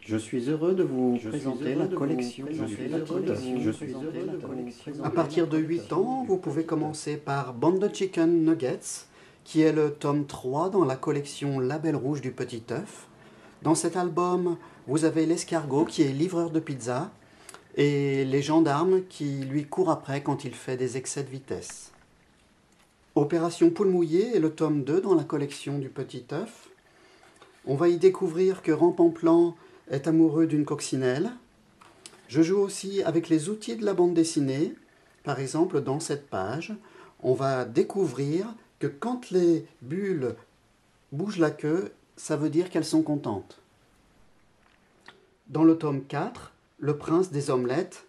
Je suis heureux de vous présenter la collection. À partir de 8 ans, vous pouvez commencer par Bond Chicken Nuggets, qui est le tome 3 dans la collection Label Rouge du Petit œuf. Dans cet album, vous avez l'escargot qui est livreur de pizza et les gendarmes qui lui courent après quand il fait des excès de vitesse. Opération Poule mouillée est le tome 2 dans la collection du Petit œuf. On va y découvrir que Rampamplan est amoureux d'une coccinelle. Je joue aussi avec les outils de la bande dessinée. Par exemple, dans cette page, on va découvrir que quand les bulles bougent la queue, ça veut dire qu'elles sont contentes. Dans le tome 4, Le prince des omelettes,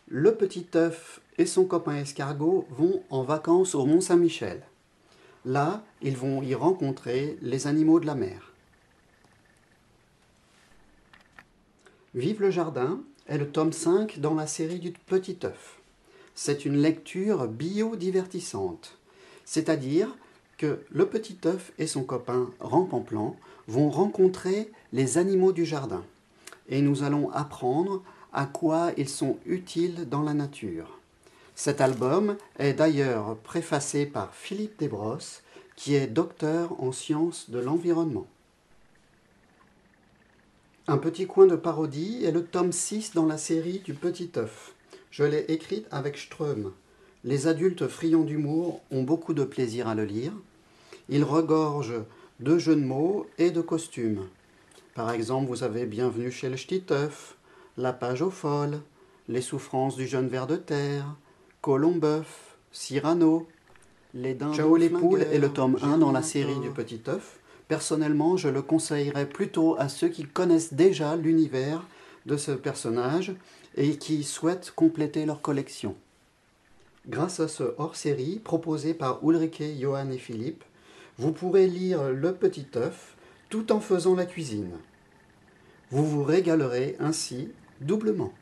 le petit œuf et son copain escargot vont en vacances au Mont-Saint-Michel. Là, ils vont y rencontrer les animaux de la mer. Vive le jardin est le tome 5 dans la série du Petit œuf. C'est une lecture biodivertissante, c'est-à-dire que le petit œuf et son copain Rampamplan vont rencontrer les animaux du jardin et nous allons apprendre à quoi ils sont utiles dans la nature. Cet album est d'ailleurs préfacé par Philippe Desbrosses, qui est docteur en sciences de l'environnement. Un petit coin de parodie est le tome 6 dans la série du Petit œuf. Je l'ai écrite avec Ström. Les adultes friands d'humour ont beaucoup de plaisir à le lire. Il regorge de jeux de mots et de costumes. Par exemple, vous avez Bienvenue chez le Ch'ti œuf, La page aux folles, Les souffrances du jeune ver de terre, Colombeuf, Cyrano. Ciao les poules est le tome 1 dans la série du Petit œuf. Personnellement, je le conseillerais plutôt à ceux qui connaissent déjà l'univers de ce personnage et qui souhaitent compléter leur collection. Grâce à ce hors-série proposé par Ulrike, Johan et Philippe, vous pourrez lire Le Petit œuf tout en faisant la cuisine. Vous vous régalerez ainsi doublement.